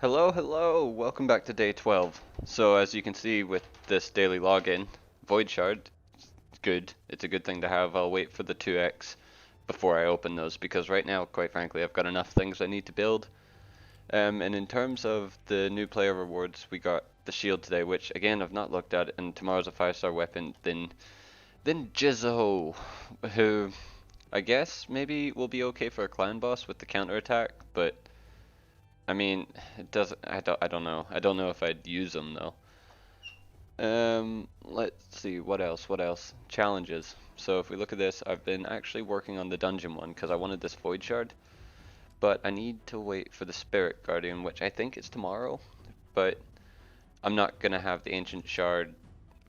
Hello, welcome back to day 12. So as you can see with this daily login, Void Shard, good. It's a good thing to have. I'll wait for the 2x before I open those because right now, quite frankly, I've got enough things I need to build. And in terms of the new player rewards, we got the shield today, which again I've not looked at, and tomorrow's a 5-star weapon. Then Jizzo, who I guess maybe will be okay for a clan boss with the counter attack, but I mean, it doesn't. I don't know. I don't know if I'd use them though. Let's see. What else? What else? Challenges. So if we look at this, I've been actually working on the dungeon one because I wanted this void shard, but I need to wait for the spirit guardian, which I think is tomorrow. But I'm not gonna have the ancient shard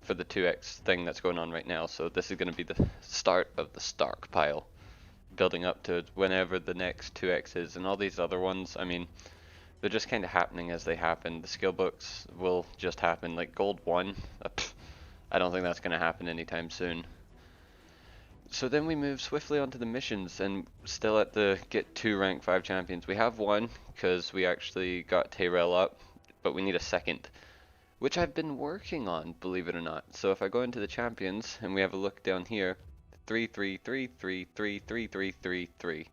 for the 2x thing that's going on right now. So this is gonna be the start of the Stark pile, building up to whenever the next 2x is, and all these other ones. I mean, they're just kind of happening as they happen. The skill books will just happen. Like gold 1, I don't think that's going to happen anytime soon. So then we move swiftly onto the missions, and still at the get 2 rank 5 champions. We have one because we actually got Tayrel up, but we need a second, which I've been working on, believe it or not. So if I go into the champions and we have a look down here, 3 3 3 3 3 3 3 3 3.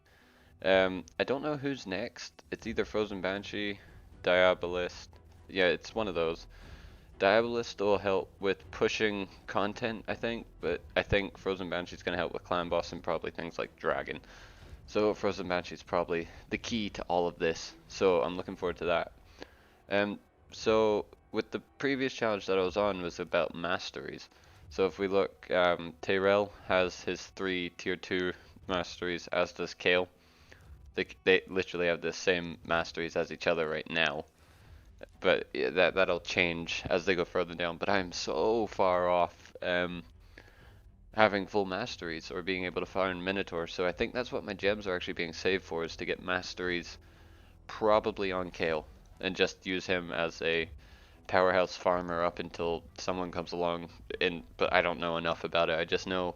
I don't know who's next. It's either Frozen Banshee, Diabolist. Yeah, it's one of those. Diabolist will help with pushing content, I think, but I think Frozen Banshee's gonna help with Clan Boss and probably things like Dragon. So Frozen Banshee's probably the key to all of this. So I'm looking forward to that. So with the previous challenge that I was on was about Masteries. So if we look, Tayrel has his 3 tier 2 Masteries, as does Kale. They literally have the same masteries as each other right now, but yeah, that'll change as they go further down. But I'm so far off having full masteries or being able to farm Minotaur, so I think that's what my gems are actually being saved for, is to get masteries probably on Kale and just use him as a powerhouse farmer up until someone comes along. But I don't know enough about it. I just know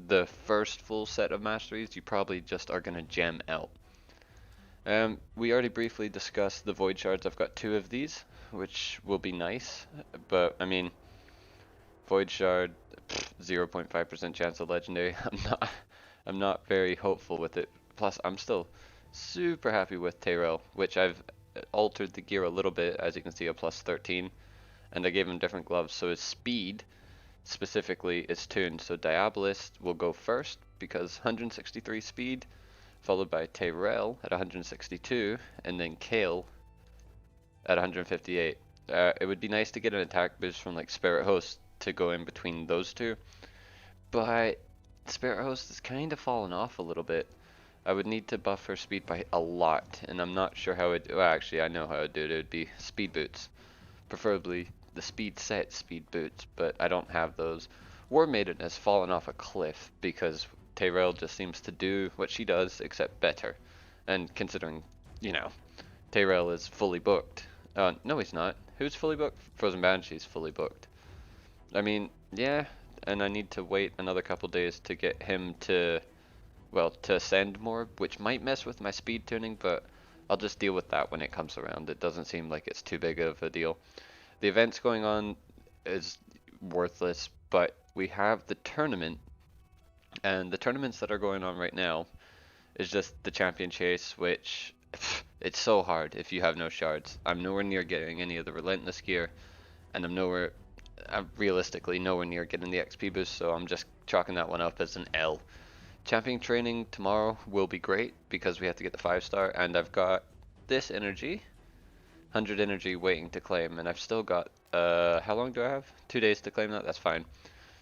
the first full set of masteries you probably just are going to gem out. We already briefly discussed the void shards. I've got 2 of these, which will be nice, but I mean, void shard, 0.5% chance of legendary. I'm not very hopeful with it. Plus I'm still super happy with Tayrel, which I've altered the gear a little bit, as you can see, a plus 13, and I gave him different gloves, so his speed specifically is tuned. So Diabolist will go first because 163 speed, followed by Tayrel at 162, and then Kale at 158. It would be nice to get an attack boost from like Spirit Host to go in between those two, but Spirit Host has kind of fallen off a little bit. I would need to buff her speed by a lot, and I'm not sure how it. Well, actually, I know how I'd do it. It would be speed boots, preferably the speed set speed boots, but I don't have those. War Maiden has fallen off a cliff because Tayrel just seems to do what she does, except better. And considering, you know, Tayrel is fully booked. No, he's not. Who's fully booked? Frozen Banshee's fully booked. I mean, yeah, and I need to wait another couple days to get him to, well, to ascend more, which might mess with my speed tuning, but I'll just deal with that when it comes around. It doesn't seem like it's too big of a deal. The events going on is worthless, but we have the tournament, and the tournaments that are going on right now is just the champion chase, which it's so hard if you have no shards. I'm nowhere near getting any of the relentless gear, and I'm realistically nowhere near getting the XP boost, so I'm just chalking that one up as an L. Champion training tomorrow will be great because we have to get the 5-star, and I've got this energy, 100 energy waiting to claim, and I've still got, how long do I have? 2 days to claim that. That's fine.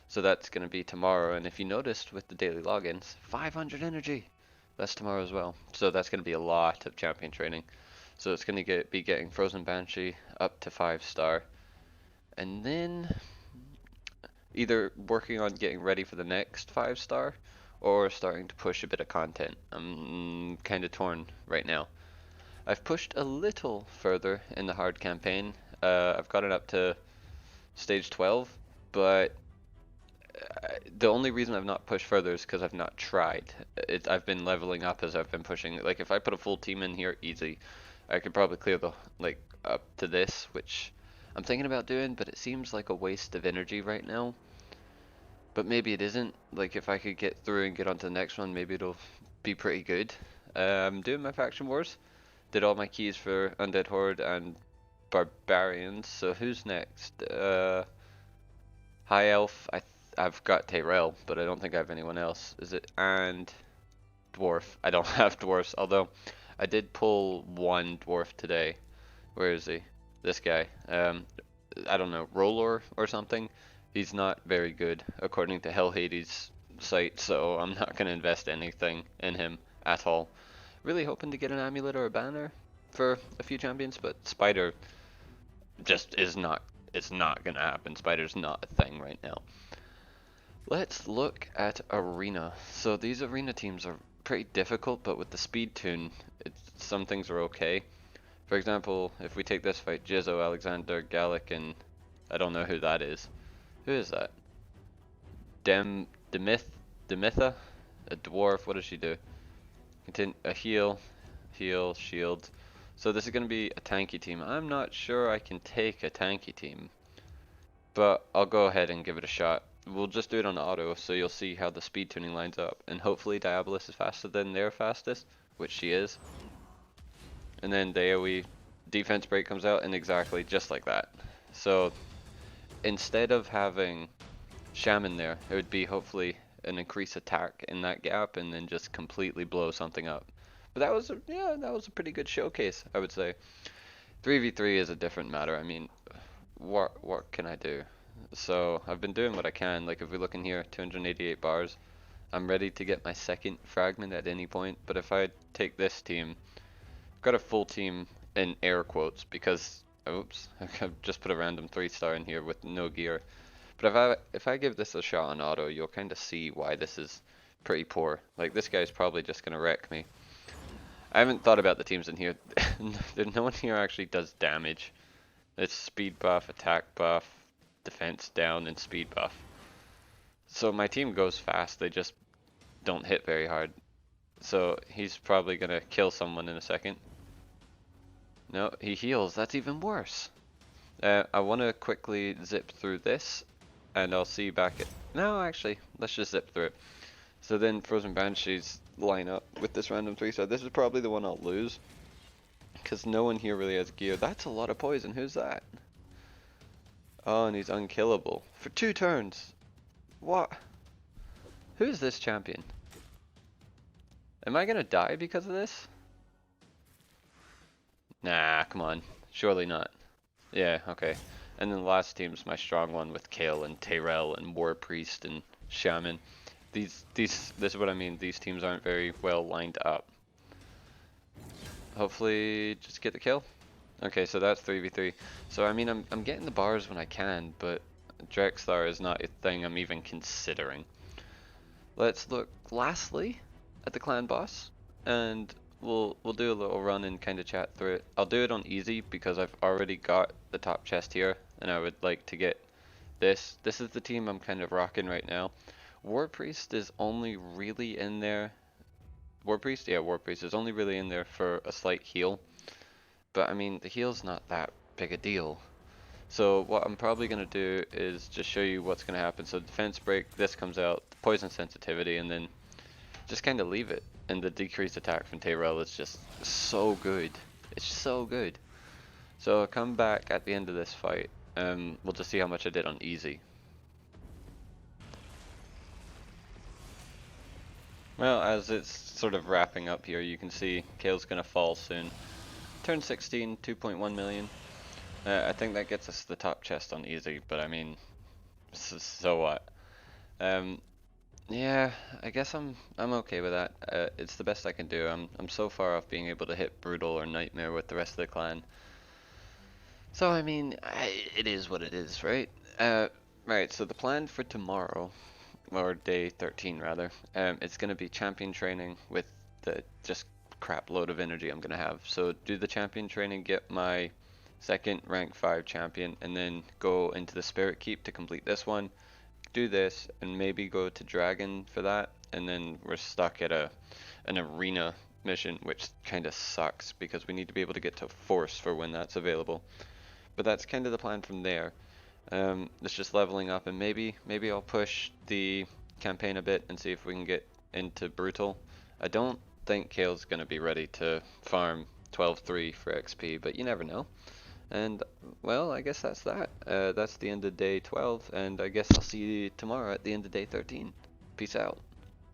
So that's going to be tomorrow, and if you noticed with the daily logins, 500 energy. That's tomorrow as well. So that's going to be a lot of champion training. So it's going to be getting Frozen Banshee up to 5-star, and then either working on getting ready for the next 5-star or starting to push a bit of content. I'm kind of torn right now. I've pushed a little further in the hard campaign. I've gotten up to stage 12, but the only reason I've not pushed further is because I've not tried. I've been leveling up as I've been pushing. Like if I put a full team in here, easy. I could probably clear the, like, up to this, which I'm thinking about doing, but it seems like a waste of energy right now. But maybe it isn't. Like, if I could get through and get onto the next one, maybe it'll be pretty good. I'm doing my faction wars. Did all my keys for Undead Horde and Barbarians. So who's next? High Elf. I've got Tayrel, but I don't think I have anyone else. Is it? And Dwarf. I don't have dwarfs, although I did pull one dwarf today. Where is he? This guy. I don't know, Roller or something. He's not very good according to Hell Hades' site, so I'm not going to invest anything in him at all. Really hoping to get an amulet or a banner for a few champions, but Spider just is not, it's not going to happen. Spider's not a thing right now. Let's look at Arena. So these Arena teams are pretty difficult, but with the speed tune, some things are okay. For example, if we take this fight, Jizzo, Alexander, Gallic, and I don't know who that is. Who is that? Demitha? A dwarf, what does she do? A heal, shield. So this is going to be a tanky team. I'm not sure I can take a tanky team, but I'll go ahead and give it a shot. We'll just do it on auto, so you'll see how the speed tuning lines up. And hopefully Diabolus is faster than their fastest, which she is. And then the AoE defense break comes out, and exactly just like that. So instead of having Shaman there, it would be hopefully an increased attack in that gap and then just completely blow something up. But that was a pretty good showcase, I would say. 3v3 is a different matter. I mean, what can I do? So I've been doing what I can. Like if we look in here, 288 bars. I'm ready to get my second fragment at any point. But if I take this team, I've got a full team in air quotes because, oops, I've just put a random 3-star in here with no gear. But if I give this a shot on auto, you'll kind of see why this is pretty poor. Like this guy's probably just gonna wreck me. I haven't thought about the teams in here. No one here actually does damage. It's speed buff, attack buff, defense down, and speed buff. So my team goes fast, they just don't hit very hard. So he's probably gonna kill someone in a second. No, he heals, that's even worse. I want to quickly zip through this, and I'll see you back at... No, actually, let's just zip through it. So then Frozen Banshees line up with this random 3-star. This is probably the one I'll lose, because no one here really has gear. That's a lot of poison. Who's that? Oh, and he's unkillable for 2 turns. What? Who's this champion? Am I gonna die because of this? Nah, come on. Surely not. Yeah, okay. And then the last team's my strong one with Kale and Tayrel and War Priest and Shaman. This is what I mean. These teams aren't very well lined up. Hopefully, just get the kill. Okay, so that's 3v3. So I mean, I'm getting the bars when I can, but Drexthar is not a thing I'm even considering. Let's look lastly at the clan boss, and we'll do a little run and kind of chat through it. I'll do it on easy because I've already got the top chest here, and I would like to get this. This is the team I'm kind of rocking right now. War Priest is only really in there. War Priest? Yeah, War Priest is only really in there for a slight heal. But I mean, the heal's not that big a deal. So what I'm probably going to do is just show you what's going to happen. So defense break, this comes out, poison sensitivity, and then just kind of leave it. And the decreased attack from Tayrel is just so good. It's so good. So I'll come back at the end of this fight. We'll just see how much I did on easy. Well, as it's sort of wrapping up here, you can see Kale's gonna fall soon. Turn 16, 2.1 million. I think that gets us the top chest on easy, but I mean, so what? Yeah, I guess I'm okay with that. It's the best I can do. I'm so far off being able to hit brutal or nightmare with the rest of the clan. So I mean, it is what it is, right? Right. So the plan for tomorrow, or day 13 rather, it's gonna be champion training with the just crap load of energy I'm gonna have. So do the champion training, get my second rank 5 champion, and then go into the Spirit Keep to complete this one. Do this, and maybe go to Dragon for that, and then we're stuck at an arena mission, which kind of sucks because we need to be able to get to Force for when that's available. But that's kind of the plan from there. It's just leveling up, and maybe I'll push the campaign a bit and see if we can get into Brutal. I don't think Kale's going to be ready to farm 12-3 for XP, but you never know. And, well, I guess that's that. That's the end of day 12, and I guess I'll see you tomorrow at the end of day 13. Peace out.